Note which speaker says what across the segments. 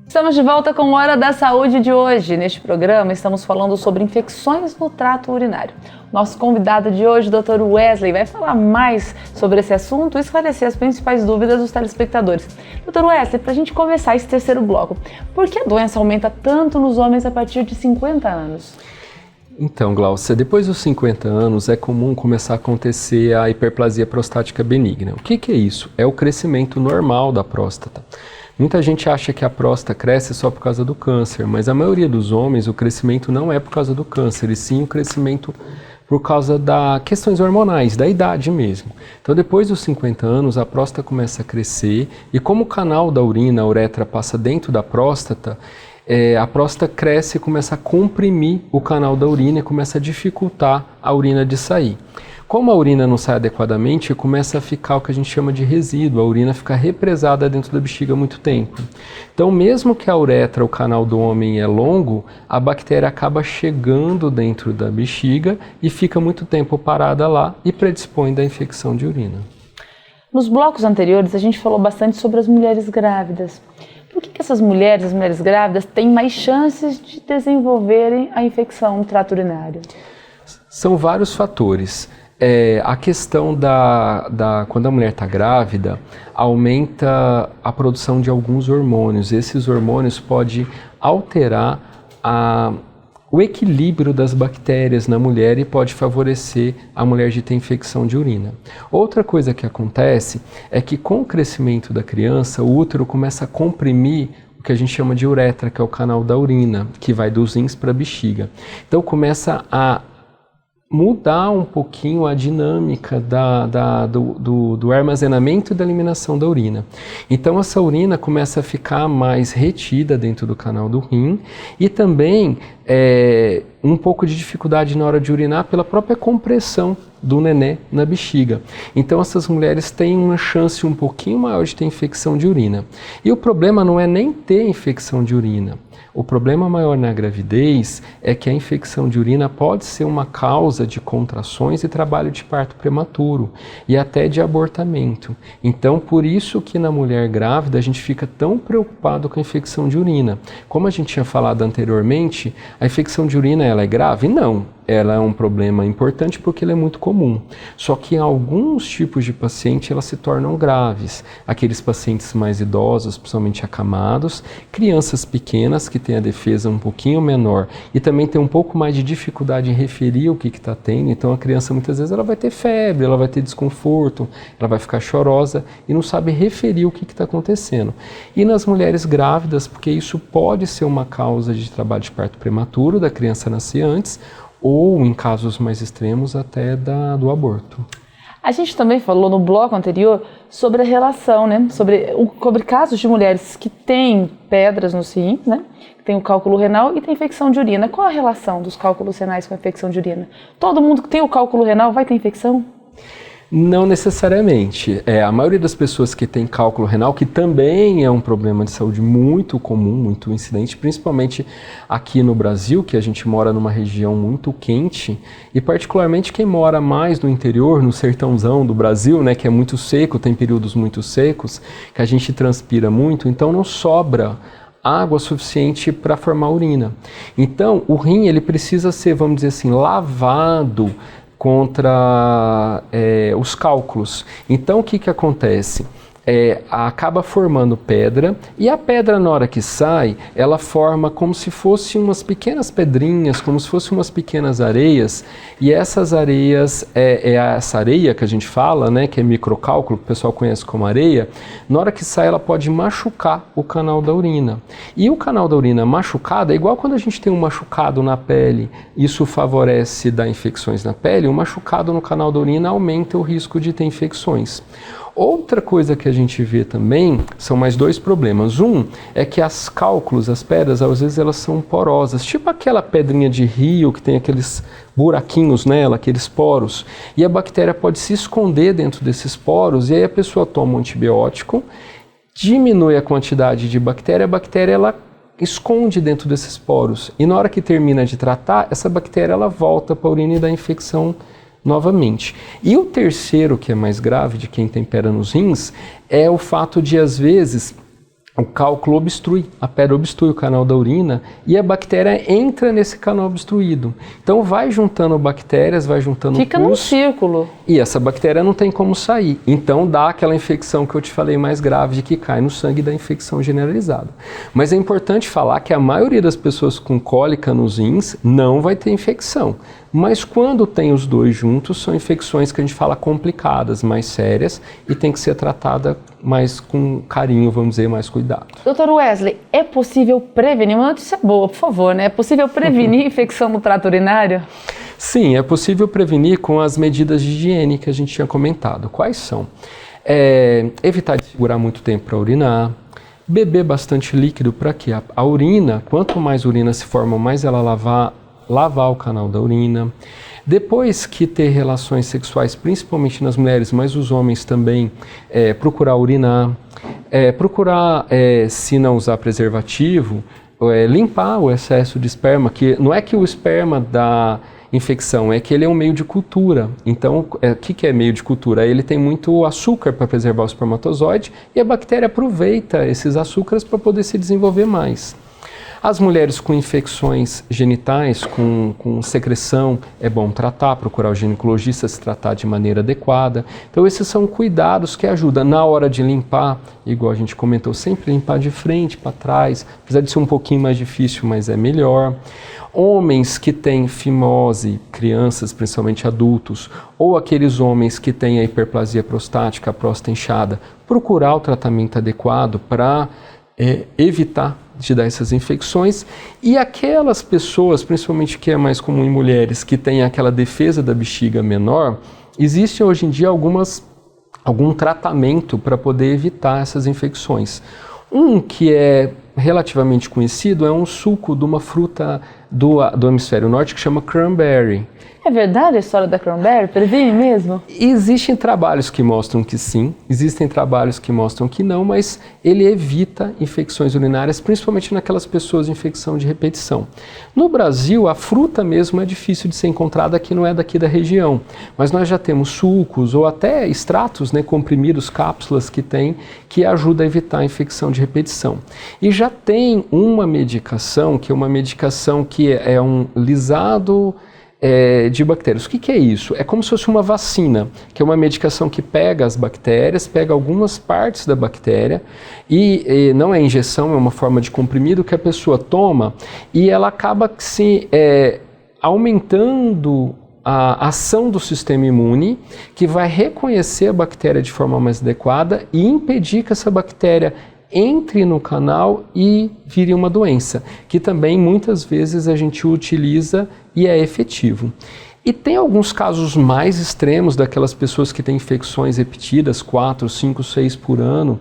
Speaker 1: Estamos de volta com Hora da Saúde de hoje. Neste programa estamos falando sobre infecções no trato urinário. Nosso convidado de hoje, o Dr. Wesley, vai falar mais sobre esse assunto e esclarecer as principais dúvidas dos telespectadores. Dr. Wesley, para a gente começar esse terceiro bloco, por que a doença aumenta tanto nos homens a partir de 50 anos?
Speaker 2: Então, Glaucia, depois dos 50 anos é comum começar a acontecer a hiperplasia prostática benigna. O que é isso? É o crescimento normal da próstata. Muita gente acha que a próstata cresce só por causa do câncer, mas a maioria dos homens o crescimento não é por causa do câncer, e sim o crescimento por causa das questões hormonais, da idade mesmo. Então, depois dos 50 anos, a próstata começa a crescer e como o canal da urina, a uretra, passa dentro da próstata, a próstata cresce e começa a comprimir o canal da urina e começa a dificultar a urina de sair. Como a urina não sai adequadamente, começa a ficar o que a gente chama de resíduo, a urina fica represada dentro da bexiga há muito tempo. Então, mesmo que a uretra, o canal do homem é longo, a bactéria acaba chegando dentro da bexiga e fica muito tempo parada lá e predispõe da infecção de urina.
Speaker 1: Nos blocos anteriores, a gente falou bastante sobre as mulheres grávidas. Por que essas mulheres, as mulheres grávidas, têm mais chances de desenvolverem a infecção no trato urinário?
Speaker 2: São vários fatores. A questão quando a mulher está grávida, aumenta a produção de alguns hormônios. Esses hormônios podem alterar o equilíbrio das bactérias na mulher e pode favorecer a mulher de ter infecção de urina. Outra coisa que acontece é que com o crescimento da criança, o útero começa a comprimir o que a gente chama de uretra, que é o canal da urina, que vai dos rins para a bexiga. Então começa a mudar um pouquinho a dinâmica do armazenamento e da eliminação da urina. Então essa urina começa a ficar mais retida dentro do canal do rim e também um pouco de dificuldade na hora de urinar pela própria compressão do nenê na bexiga. Então essas mulheres têm uma chance um pouquinho maior de ter infecção de urina. E o problema não é nem ter infecção de urina. O problema maior na gravidez é que a infecção de urina pode ser uma causa de contrações e trabalho de parto prematuro e até de abortamento. Então, por isso que na mulher grávida a gente fica tão preocupado com a infecção de urina. Como a gente tinha falado anteriormente, a infecção de urina ela é grave? Não. Ela é um problema importante porque ele é muito comum. Só que em alguns tipos de paciente elas se tornam graves. Aqueles pacientes mais idosos, principalmente acamados, crianças pequenas que têm a defesa um pouquinho menor e também tem um pouco mais de dificuldade em referir o que está tendo. Então a criança muitas vezes ela vai ter febre, ela vai ter desconforto, ela vai ficar chorosa e não sabe referir o que está acontecendo. E nas mulheres grávidas, porque isso pode ser uma causa de trabalho de parto prematuro, da criança nascer antes, ou, em casos mais extremos, até do aborto.
Speaker 1: A gente também falou no bloco anterior sobre a relação, né? Sobre casos de mulheres que têm pedras nos rins, né? Tem o cálculo renal e tem infecção de urina. Qual a relação dos cálculos renais com a infecção de urina? Todo mundo que tem o cálculo renal vai ter infecção?
Speaker 2: Não necessariamente. A maioria das pessoas que tem cálculo renal, que também é um problema de saúde muito comum, muito incidente, principalmente aqui no Brasil, que a gente mora numa região muito quente, e particularmente quem mora mais no interior, no sertãozão do Brasil, né, que é muito seco, tem períodos muito secos, que a gente transpira muito, então não sobra água suficiente para formar urina. Então, o rim ele precisa ser, vamos dizer assim, lavado contra os cálculos. Então o que acontece? Acaba formando pedra e a pedra na hora que sai, ela forma como se fossem umas pequenas pedrinhas, como se fossem umas pequenas areias e essas areias, essa areia que a gente fala, né, que é microcálculo, que o pessoal conhece como areia, na hora que sai ela pode machucar o canal da urina. E o canal da urina machucado é igual quando a gente tem um machucado na pele, isso favorece dar infecções na pele, um machucado no canal da urina aumenta o risco de ter infecções. Outra coisa que a gente vê também são mais dois problemas. Um é que as cálculos, as pedras, às vezes elas são porosas, tipo aquela pedrinha de rio que tem aqueles buraquinhos nela, aqueles poros, e a bactéria pode se esconder dentro desses poros e aí a pessoa toma um antibiótico, diminui a quantidade de bactéria, a bactéria ela esconde dentro desses poros e na hora que termina de tratar, essa bactéria ela volta para a urina e dá infecção novamente. E o terceiro, que é mais grave de quem tem pedra nos rins, é o fato de, às vezes, o cálculo obstrui, a pedra obstrui o canal da urina e a bactéria entra nesse canal obstruído. Então vai juntando bactérias, vai juntando
Speaker 1: Fica
Speaker 2: pus,
Speaker 1: num círculo.
Speaker 2: e essa bactéria não tem como sair. Então dá aquela infecção que eu te falei mais grave, de que cai no sangue da infecção generalizada. Mas é importante falar que a maioria das pessoas com cólica nos rins não vai ter infecção. Mas quando tem os dois juntos, são infecções que a gente fala complicadas, mais sérias, e tem que ser tratada mais com carinho, vamos dizer, mais cuidado.
Speaker 1: Dr. Wesley, é possível prevenir? Uma notícia boa, por favor, né? É possível prevenir infecção no trato urinário?
Speaker 2: Sim, é possível prevenir com as medidas de higiene que a gente tinha comentado. Quais são? Evitar de segurar muito tempo para urinar, beber bastante líquido para que a urina, quanto mais urina se forma, mais ela lavar o canal da urina. Depois que ter relações sexuais, principalmente nas mulheres, mas os homens também, procurar urinar, se não usar preservativo, limpar o excesso de esperma, que não é que o esperma dá infecção, é que ele é um meio de cultura. Então, o que é meio de cultura? Ele tem muito açúcar para preservar o espermatozoide e a bactéria aproveita esses açúcares para poder se desenvolver mais. As mulheres com infecções genitais, com secreção, é bom tratar, procurar o ginecologista, se tratar de maneira adequada. Então esses são cuidados que ajudam na hora de limpar, igual a gente comentou, sempre limpar de frente para trás, apesar de ser um pouquinho mais difícil, mas é melhor. Homens que têm fimose, crianças, principalmente adultos, ou aqueles homens que têm a hiperplasia prostática, a próstata inchada, procurar o tratamento adequado para evitar de dar essas infecções. E aquelas pessoas, principalmente que é mais comum em mulheres, que têm aquela defesa da bexiga menor, existe hoje em dia algum tratamento para poder evitar essas infecções. Um que é relativamente conhecido é um suco de uma fruta do hemisfério norte que chama cranberry.
Speaker 1: É verdade a história da cranberry? Previne mesmo?
Speaker 2: Existem trabalhos que mostram que sim, existem trabalhos que mostram que não, mas ele evita infecções urinárias, principalmente naquelas pessoas de infecção de repetição. No Brasil, a fruta mesmo é difícil de ser encontrada, que não é daqui da região, mas nós já temos sucos ou até extratos, comprimidos, cápsulas que ajudam a evitar a infecção de repetição. E já tem uma medicação que é um lisado de bactérias. O que é isso? É como se fosse uma vacina, que é uma medicação que pega as bactérias, pega algumas partes da bactéria e não é injeção, é uma forma de comprimido que a pessoa toma e ela acaba aumentando a ação do sistema imune, que vai reconhecer a bactéria de forma mais adequada e impedir que essa bactéria entre no canal e vire uma doença, que também muitas vezes a gente utiliza e é efetivo. E tem alguns casos mais extremos daquelas pessoas que têm infecções repetidas, 4, 5, 6 por ano,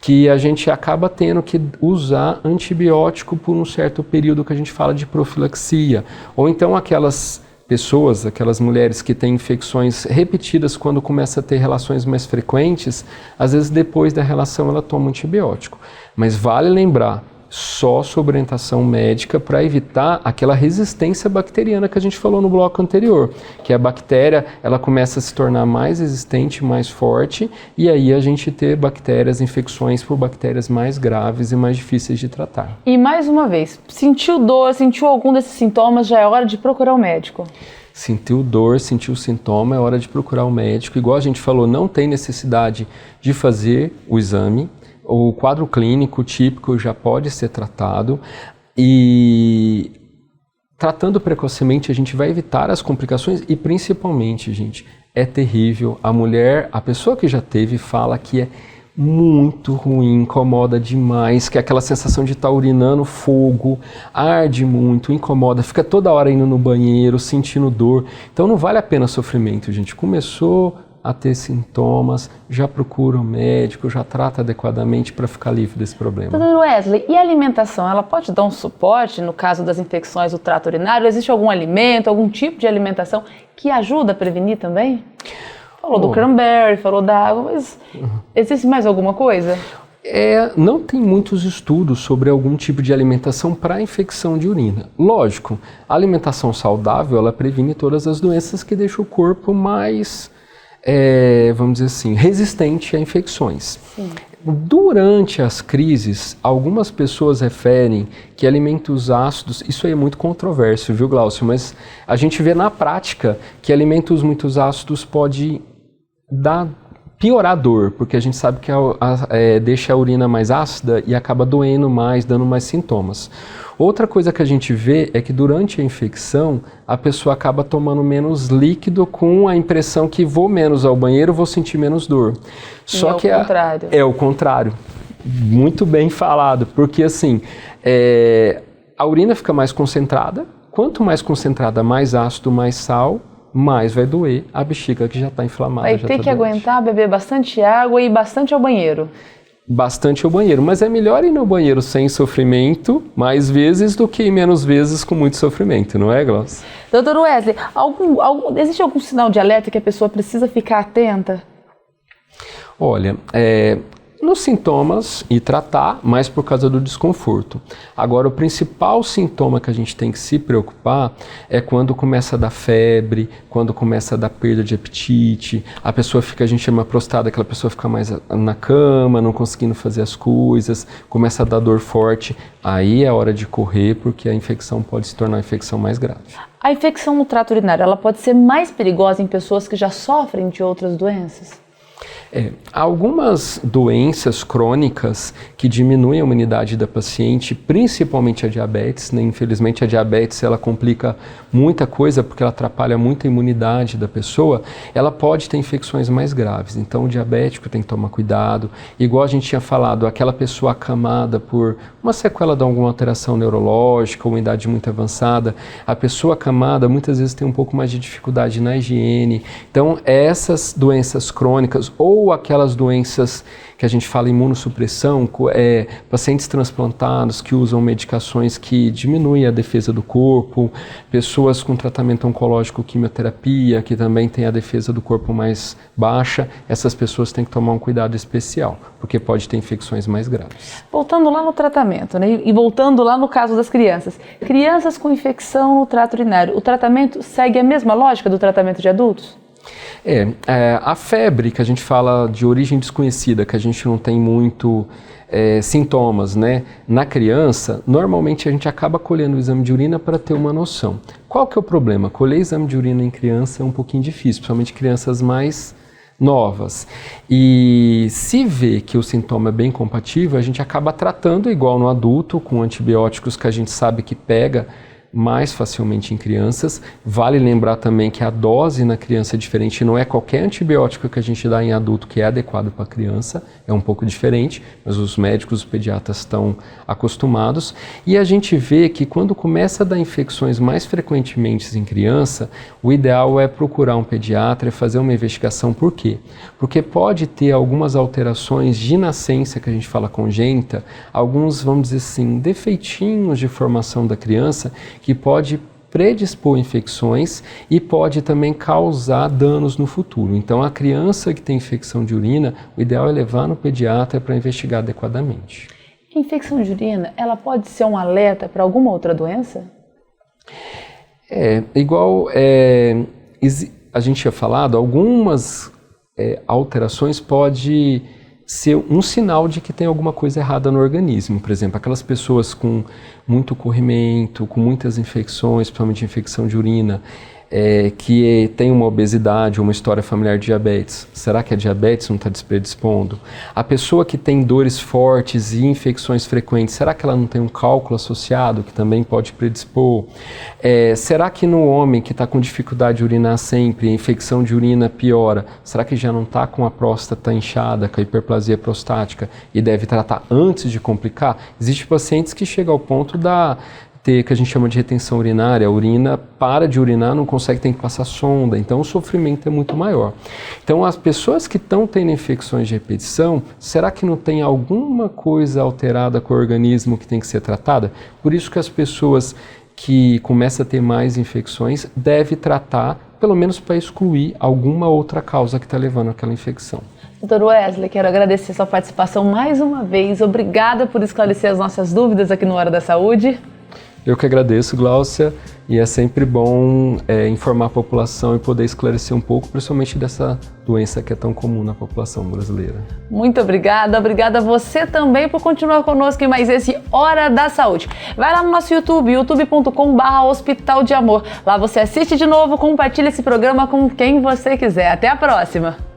Speaker 2: que a gente acaba tendo que usar antibiótico por um certo período que a gente fala de profilaxia. Ou então aquelas pessoas, aquelas mulheres que têm infecções repetidas quando começa a ter relações mais frequentes, às vezes depois da relação ela toma antibiótico. Mas vale lembrar, só sob orientação médica para evitar aquela resistência bacteriana que a gente falou no bloco anterior, que a bactéria ela começa a se tornar mais resistente, mais forte, e aí a gente ter bactérias, infecções por bactérias mais graves e mais difíceis de tratar.
Speaker 1: E mais uma vez, sentiu dor, sentiu algum desses sintomas, já é hora de procurar o médico.
Speaker 2: Sentiu dor, sentiu sintoma, é hora de procurar o médico. Igual a gente falou, não tem necessidade de fazer o exame. O quadro clínico típico já pode ser tratado e tratando precocemente a gente vai evitar as complicações e principalmente, gente, é terrível. A pessoa que já teve fala que é muito ruim, incomoda demais, que é aquela sensação de estar urinando fogo, arde muito, incomoda, fica toda hora indo no banheiro, sentindo dor. Então não vale a pena sofrimento, gente. Começou a ter sintomas, já procura o médico, já trata adequadamente para ficar livre desse problema.
Speaker 1: Dr. Wesley, e a alimentação? Ela pode dar um suporte no caso das infecções do trato urinário? Existe algum alimento, algum tipo de alimentação que ajuda a prevenir também? Falou do cranberry, falou da água, mas existe mais alguma coisa?
Speaker 2: Não tem muitos estudos sobre algum tipo de alimentação para infecção de urina. Lógico, a alimentação saudável, ela previne todas as doenças que deixam o corpo mais vamos dizer assim, resistente a infecções.
Speaker 1: Sim.
Speaker 2: Durante as crises, algumas pessoas referem que alimentos ácidos, isso aí é muito controverso, viu, Glaucio? Mas a gente vê na prática que alimentos muito ácidos pode piorar a dor, porque a gente sabe que deixa a urina mais ácida e acaba doendo mais, dando mais sintomas. Outra coisa que a gente vê é que durante a infecção, a pessoa acaba tomando menos líquido com a impressão que vou menos ao banheiro, vou sentir menos dor.
Speaker 1: Só que contrário.
Speaker 2: É o contrário. Muito bem falado, porque assim, a urina fica mais concentrada, quanto mais concentrada, mais ácido, mais sal, mais vai doer a bexiga que já está inflamada.
Speaker 1: Vai ter que aguentar beber bastante água e bastante ao banheiro.
Speaker 2: Bastante ao banheiro, mas é melhor ir no banheiro sem sofrimento mais vezes do que ir menos vezes com muito sofrimento, não é, Glaucio?
Speaker 1: Doutor Wesley, existe algum sinal de alerta que a pessoa precisa ficar atenta?
Speaker 2: Olha, nos sintomas e tratar, mas por causa do desconforto. Agora, o principal sintoma que a gente tem que se preocupar é quando começa a dar febre, quando começa a dar perda de apetite, a gente chama prostrada, aquela pessoa fica mais na cama, não conseguindo fazer as coisas, começa a dar dor forte, aí é hora de correr, porque a infecção pode se tornar uma infecção mais grave.
Speaker 1: A infecção no trato urinário, ela pode ser mais perigosa em pessoas que já sofrem de outras doenças?
Speaker 2: Algumas doenças crônicas que diminuem a imunidade da paciente, principalmente a diabetes, né? Infelizmente a diabetes ela complica muita coisa porque ela atrapalha muito a imunidade da pessoa, ela pode ter infecções mais graves. Então o diabético tem que tomar cuidado, igual a gente tinha falado, aquela pessoa acamada por uma sequela de alguma alteração neurológica ou uma idade muito avançada, a pessoa acamada muitas vezes tem um pouco mais de dificuldade na higiene. Então essas doenças crônicas ou aquelas doenças que a gente fala imunossupressão, pacientes transplantados que usam medicações que diminuem a defesa do corpo, pessoas com tratamento oncológico, quimioterapia, que também tem a defesa do corpo mais baixa, essas pessoas têm que tomar um cuidado especial, porque pode ter infecções mais graves.
Speaker 1: Voltando lá no tratamento, né? E voltando lá no caso das crianças. Crianças com infecção no trato urinário, o tratamento segue a mesma lógica do tratamento de adultos?
Speaker 2: A febre, que a gente fala de origem desconhecida, que a gente não tem muito sintomas, né? Na criança, normalmente a gente acaba colhendo o exame de urina para ter uma noção. Qual que é o problema? Colher exame de urina em criança é um pouquinho difícil, principalmente crianças mais novas. E se vê que o sintoma é bem compatível, a gente acaba tratando igual no adulto, com antibióticos que a gente sabe que pega mais facilmente em crianças. Vale lembrar também que a dose na criança é diferente, não é qualquer antibiótico que a gente dá em adulto que é adequado para a criança, é um pouco diferente, mas os médicos, os pediatras estão acostumados. E a gente vê que quando começa a dar infecções mais frequentemente em criança, o ideal é procurar um pediatra e fazer uma investigação. Por quê? Porque pode ter algumas alterações de nascença, que a gente fala congênita, alguns, vamos dizer assim, defeitinhos de formação da criança, que pode predispor infecções e pode também causar danos no futuro. Então, a criança que tem infecção de urina, o ideal é levar no pediatra para investigar adequadamente.
Speaker 1: A infecção de urina, ela pode ser um alerta para alguma outra doença?
Speaker 2: A gente tinha falado, algumas alterações pode ser um sinal de que tem alguma coisa errada no organismo. Por exemplo, aquelas pessoas com muito corrimento, com muitas infecções, principalmente infecção de urina, que tem uma obesidade ou uma história familiar de diabetes. Será que a diabetes não está predispondo? A pessoa que tem dores fortes e infecções frequentes, será que ela não tem um cálculo associado que também pode predispor? Será que no homem que está com dificuldade de urinar sempre, a infecção de urina piora, será que já não está com a próstata inchada, com a hiperplasia prostática e deve tratar antes de complicar? Existem pacientes que chegam ao ponto que a gente chama de retenção urinária, a urina para de urinar, não consegue, tem que passar sonda, então o sofrimento é muito maior. Então as pessoas que estão tendo infecções de repetição, será que não tem alguma coisa alterada com o organismo que tem que ser tratada? Por isso que as pessoas que começam a ter mais infecções devem tratar, pelo menos para excluir alguma outra causa que está levando àquela infecção.
Speaker 1: Doutor Wesley, quero agradecer sua participação mais uma vez. Obrigada por esclarecer as nossas dúvidas aqui no Hora da Saúde.
Speaker 2: Eu que agradeço, Gláucia, e é sempre bom informar a população e poder esclarecer um pouco, principalmente dessa doença que é tão comum na população brasileira.
Speaker 1: Muito obrigada a você também por continuar conosco em mais esse Hora da Saúde. Vai lá no nosso YouTube, youtube.com/Hospital de Amor. Lá você assiste de novo, compartilha esse programa com quem você quiser. Até a próxima!